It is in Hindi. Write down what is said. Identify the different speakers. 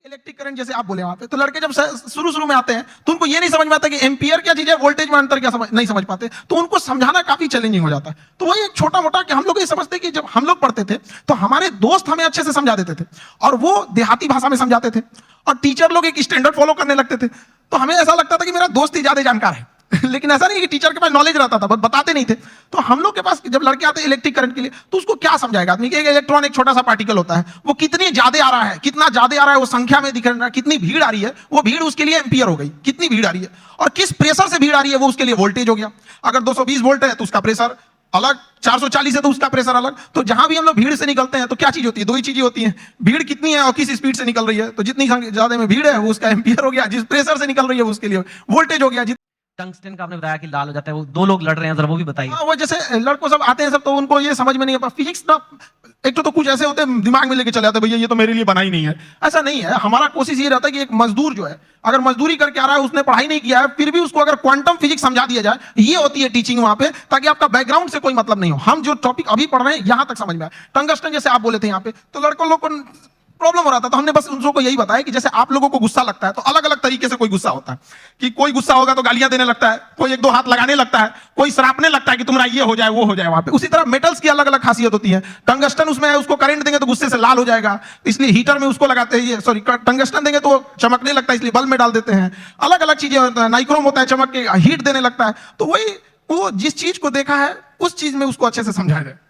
Speaker 1: इलेक्ट्रिक करंट जैसे आप बोले वहां पे, तो लड़के जब शुरू में आते हैं तो उनको ये नहीं समझ में आता कि एम्पियर क्या चीज है, वोल्टेज में अंतर क्या नहीं समझ पाते, तो उनको समझाना काफी चैलेंजिंग हो जाता है। तो वही एक छोटा मोटा कि हम लोग ये समझते कि जब हम लोग पढ़ते थे तो हमारे दोस्त हमें अच्छे से समझा देते थे और वो देहाती भाषा में समझाते थे, और टीचर लोग एक स्टैंडर्ड फॉलो करने लगते थे, तो हमें ऐसा लगता था कि मेरा दोस्त ही ज्यादा जानकार है। लेकिन ऐसा नहीं कि टीचर के पास नॉलेज रहता था, बस बताते नहीं थे। तो हम लोग के पास जब लड़के आते हैं इलेक्ट्रिक करंट के लिए, तो उसको क्या समझाएगा आदमी कि एक इलेक्ट्रॉन एक छोटा सा पार्टिकल होता है, वो कितनी ज्यादा आ रहा है, कितना ज्यादा आ रहा है, वो संख्या में दिख रहा है, कितनी भीड़ आ रही है, वो भीड़ उसके लिए एम्पियर हो गई, कितनी भीड़ आ रही है, और किस प्रेशर से भीड़ आ रही है वो उसके लिए वोल्टेज हो गया। अगर 220 वोल्ट है तो उसका प्रेशर अलग, 440 है तो उसका प्रेशर अलग। तो जहां भी हम लोग भीड़ से निकलते हैं तो क्या चीज होती है, दो ही चीजें होती हैं, भीड़ कितनी है और किस स्पीड से निकल रही है। तो जितनी ज्यादा में भीड़ है वो उसका एम्पियर हो गया, जिस प्रेशर से निकल रही है वो उसके लिए वोल्टेज हो गया।
Speaker 2: टंगस्टन का आपने बताया कि लाल हो जाता है, वो दो लोग लड़ रहे हैं, जरा वो भी बताइए।
Speaker 1: हाँ, वो जैसे लड़कों सब आते हैं सब, तो उनको ये समझ में नहीं आता फिजिक्स ना। एक तो कुछ ऐसे होते हैं दिमाग में लेके चले जाते हैं, भैया ये तो मेरे लिए बना ही नहीं है। ऐसा नहीं है, हमारा कोशिश ये रहता है कि एक मजदूर जो है अगर मजदूरी करके आ रहा है, उसने पढ़ाई नहीं किया है, फिर भी उसको अगर क्वांटम फिजिक्स समझा दिया जाए, ये होती है टीचिंग वहां पे, ताकि आपका बैकग्राउंड से कोई मतलब नहीं हो, हम जो टॉपिक अभी पढ़ रहे हैं यहां तक समझ में आए। टंगस्टन जैसे आप बोले थे यहाँ पे, तो लड़कों लोग को प्रॉब्लम हो रहा था, तो हमने बस उनको यही बताया कि जैसे आप लोगों को गुस्सा लगता है तो अलग अलग तरीके से कोई गुस्सा होता है, कि कोई गुस्सा होगा तो गालियां देने लगता है, कोई एक दो हाथ लगाने लगता है, कोई सरापने लगता है कि तुम्हारा ये हो जाए वो हो जाए वहां पे। उसी तरह मेटल्स की अलग अलग खासियत होती है। टंगस्टन उसमें है, उसको करंट देंगे तो गुस्से से लाल हो जाएगा, इसलिए हीटर में उसको लगाते हैं, सॉरी टंगस्टन देंगे तो चमकने लगता है, इसलिए बल्ब में डाल देते हैं। अलग अलग चीजें होती है, नाइक्रोम होता है चमक के हीट देने लगता है। तो वही वो जिस चीज को देखा है उस चीज में उसको अच्छे से समझाया जाए।